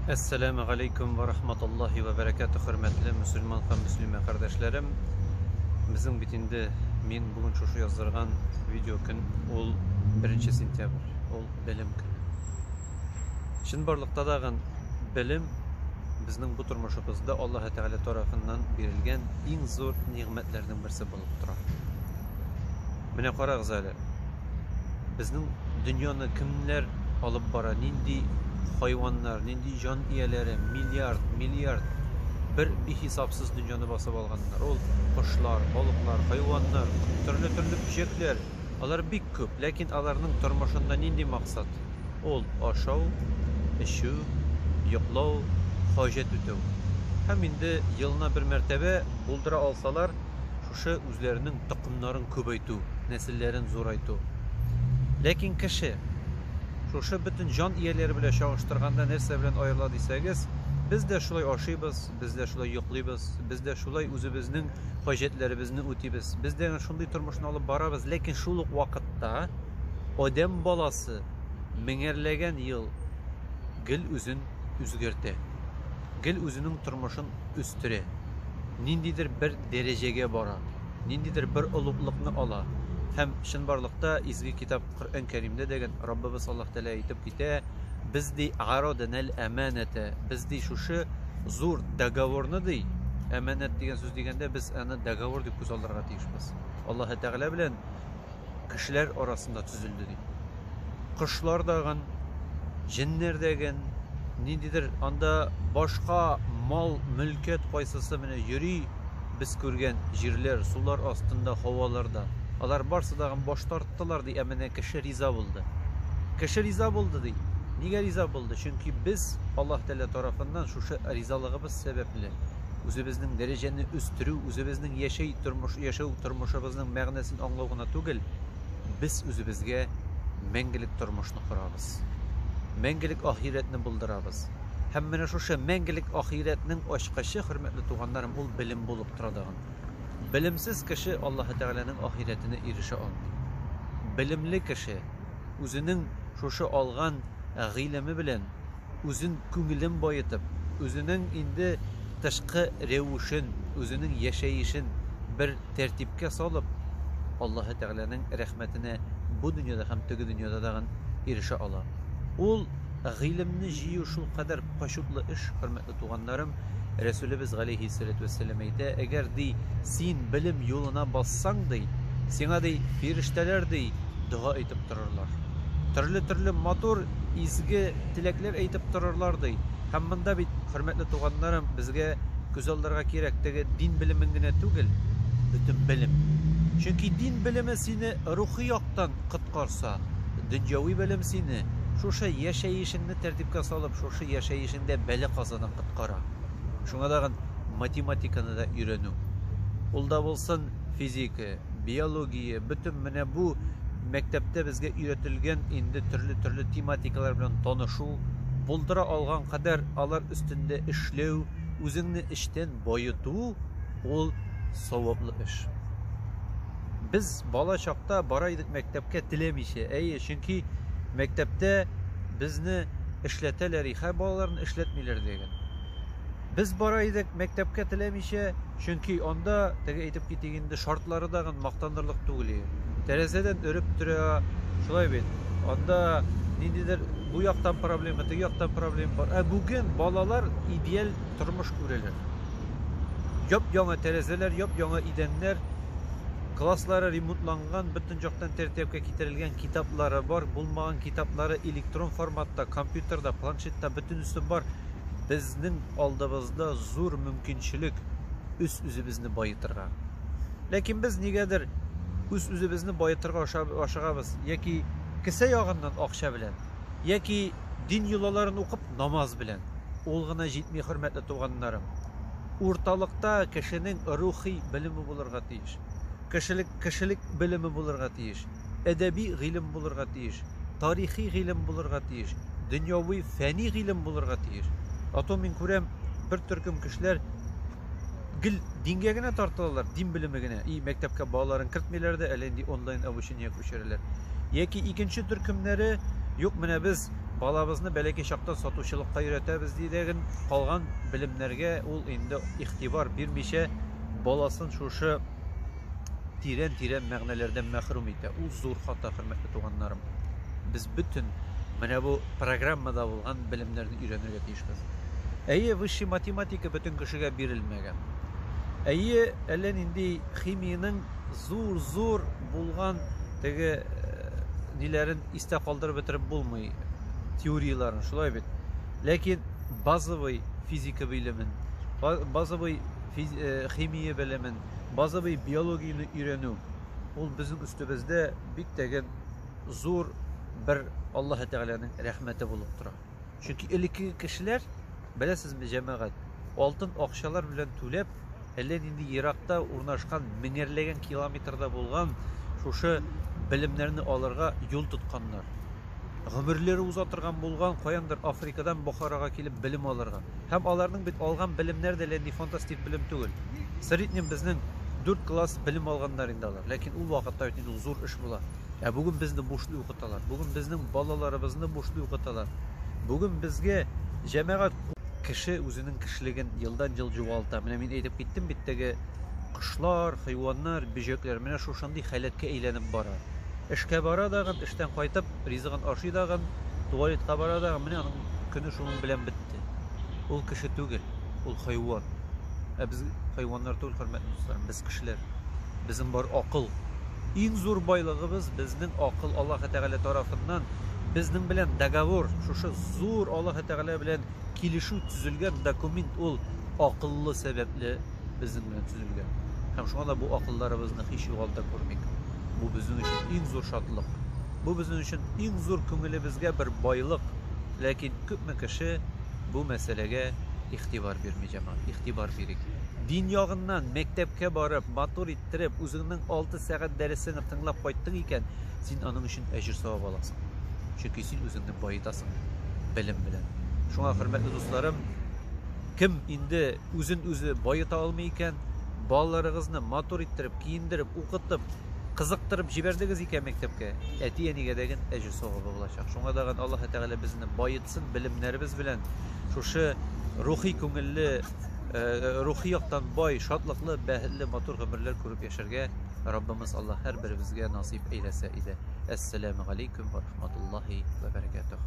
Esselamu Aleyküm ve Rahmetullahi ve Berekatuhu hürmetli Müslüman ve Müslüme kardeşlerim. Bizim bitinde men bugün şu yazdırgan video gün ol 1 sentyabr, ol bilim günü. Şimdi barlıkta dağın bilim bizning bu turmuşumuzda Allah Teala tarafından verilgen en zor nimetlerden birisi bulup durar. Mene qaragız hele. Bizning dünyani kimler alıp bara, nindi hayvanlar, nindi can iyeleri, milyard bir hesapsız dünyani basıp alganlar. Ol kuşlar, balıklar, hayvanlar, türlü böcekler. Alar bik köp, lakin alarning turmuşunda nindi maksat? Ol aşav, işu, yoklav, hacet ötev. Hem indi yılına bir mertebe buldura alsalar, şuşa özlerinin takımların köpeytu, nesillerin zoraytu. Lakin kişi şuşa bütün can iyeleri bile şağıştırganda nerse bilen ayırladıysanız, biz de şulay aşıybız, biz de şulay yoklaybız, biz de şulay özümüzning hacetlerimizni öteybiz. Biz de şunday turmuşni alıp barabız, lakin şuluk vaqtda odam balası mingerlegen yıl gil özün üzgürte. Gil özünün turmuşun üstüre. Nindidir bir derecege bara, nindidir bir uluklıkni ala. Hem şınbarlıkta izgi kitap Kur'an-ı Kerim'de degen Rabbimiz Allah Teala aytib kite, bizdi aradnal emanete, bizdi şuşu zor dogovorni dey. Emanet degan söz degende biz ana dogovor deb ko'z oldirga tiyishmiz. Allah Teala bilan kişiler arasında tüzüldü dey. Kuşlar degen, jinler degen, nindidir anda başka mal, mülket qaysisi mene yuri biz ko'rgan yerler, sular astında, havalarda. Alar barsı dağın boş tarttılar diye emine kişi riza buldu. Kişi riza buldu diye. Niye riza buldu? Çünkü biz Allah Teala tarafından şu rizalığımız sebeple özümüzün dereceni üstürü, özümüzün yaşav turmuşumuzun mağnasını anlağına tugil, biz özümüzge mengelik turmuşunu kurabız. Mengelik ahiretini buldurabız. Hem mene şu mengelik ahiretinin aşkışı hürmetli tuğanlarım ol bilim bulup turadığın. Bilimsiz kişi Allah Teala'nın ahiretine erişe almıyor. Bilimli kişi özünün şuşu algan gilemi bilen, özün küngülün boyatıp, özünün indi tışkı revuşun, özünün yaşayışın bir tertipke salıp Allah Teala'nın rahmetine bu dünyada hem tügü dünyada da erişe ala. Ol gilimni jiyu şul kadar paşutlu iş, hürmetli tuğanlarım. Resulümüz aleyhissalatu vesselam aytdı, eğer di sen bilim yoluna bassan di, sana di firişteler di dua etip dururlar. Türlü motor izgi tilekler aytip dururlar di. Hem bunda bit hürmetli tuğanlarım bizge güzellerge kerektigi din bilimingine tugil, bütün bilim. Çünkü din bilimi seni ruhi yaktan qutqarsa, dünyavi bilim seni şuşa yaşayışını tertipke salıp şuşa yaşayışında beli kazadan qutqara. Şuna da matematikani da öğrenu. Olda bolsun fiziki, biyologiya, bütün mene bu mektepte bizge öğretilgen indi türlü tematikalar bilen tanışu, buldura algan kadar alar üstünde işlev, özünni işten boyutu, ol savaplı iş. Biz bala çaqda baraydık mektepke tilemişe, çünkü mektepte bizni işleteleri, balalarını işletmeleri degen. Biz baraydık mektepke tilemişe, çünkü onda tege etip gittiğinde şartları da maqtanırlık tuğuli. Terezeden örüp duruyor, şulay bit. Onda nindidir bu yaktan problemi, tege yaktan problem var. Bugün balalar ideal turmuş göreler. Yap yana terezeler, yap yana idenler, klaslara remontlangan, bütün jaktan tertipke getirilgen kitapları var. Bulmagan kitapları elektron formatta, kompüterde, planşette bütün üstü var. Bizning oldimizda zo'r mümkinchilik o'z-o'zimizni boyittirga. Lekin biz negadir o'z-o'zimizni boyittirga oshig'amiz yoki kisa yog'indan oqsha bilan yoki din yo'llarini o'qib namoz bilan o'lg'ina yetmay hurmatli tuganlarim. O'rtalikda kishining ruhiy bilimi bo'lirga tegish, kishilik bilimi bo'lirga tegish, adabiy ilm bo'lirga tegish, tarixiy ilm bo'lirga tegish, dunyoviy faniy ilm bo'lirga tegish. Atom min kurem bir türküm kişiler gil dingegine tartılarlar, din bilimigine. Mektepke bağların kırtmeylerde elendi online avuşun yakışırlar. Yeki ikinci türkümleri yok mene biz балабызны бәләкәй чактан сатучылыкка өйрәтәбез дигән калган белемнәргә ул инде игътибар бирмичә баласын шушы тирән мәгънәләрдән мәхрүм итә. Ул зур хата, хөрмәтле туганнарым. Без бөтен менә бу программада булган белемнәрне өйрәнергә тиешбез. Әйе, высший математика бөтен кешегә бирелмәгән. Әйе, әллә нинди химияның зур булган теге ниләрен истә калдырып бетереп булмый, теорияларын, шулай бит. Ләкин базовый физика белемен, базовый химия белемен, базовый биологияны өйрәнү, ул безнең үстебездә бик тәген зур бер Аллаһ Тәгаләнең рәхмәте булып тора. Чөнки элекке кешеләр, беләсезме, җәмәгать, алтын акчалар белән түләп, әллә нинди еракта урнашкан, меңәрләгән километрда булган шушы белемнәрне алырга юл тотканнар. Гомерләре узатырган булган, каяндыр Африкадан Бохарага килеп белем алырга. Һәм аларның бит алган белемнәр дә ләнди фантастик белем түгел. Среднем безнең 4 класс белем алганнар инде алар. Ләкин ул вакытта бит ул зур эш була. Бүген безне бушлый укыталар. Бүген безнең балаларыбызны бушлый укыталар. Бүген безгә җәмәгать кеше үзенең кешелеген елдан-ел югалта. Менә мин әйтеп киттем бит теге кошлар, хайваннар, бөҗәкләр менә шушындый халәткә әйләнеп бара. Эшкә бара дагын, эштән кайтып, ризыгын ашый дагын, туалетка бара дагын, менә аның көне шуның белән бетте. Ул кеше түгел, ул хайван. Без хайваннар түгел, хөрмәтле дусларым, без кешеләр. Безнең бар акыл. Иң зур байлыгыбыз безнең акыл Аллаһ Тәгалә тарафыннан безнең белән договор, шушы зур Аллаһ Тәгалә белән килешү төзелгән документ ул акыллы сәбәпле безнең белән төзелгән. Һәм шуңа да бу акылларыбызны һич югалта күрмик. Бу безнең өчен иң зур шатлык. Бу безнең өчен иң зур күңелебезгә бер байлык. Ләкин күпме кеше бу мәсьәләгә игътибар бирми җәмәгать, игътибар бирик. Дин ягыннан мәктәпкә барып, матур иттереп, үзеңнең 6 сәгать дәресен тыңлап кайттың икән, син аның өчен әҗр савап аласың. Чөнки син үзеңне баетасың белем белән. Шуңа, хөрмәтле дусларым, кем инде үзен үзе баета алмый икән, балаларыгызны матур иттереп, киендереп, укытып, кызыктырып җибәрдегез икән мәктәпкә, әти-әнигә дәген әҗр савабы булачак. Шуңа даган Аллаһ Тәгалә безне баетсын белемнәребез белән, шушы рухи күңелле, рухи яктан бай, шатлыклы, бәхетле, матур гомерләр күреп яшәргә Раббымыз Аллаһ һәрберебезгә насип әйләсә иде. Әссәламу алейкум ва рахматуллаһи ва баракатуһ.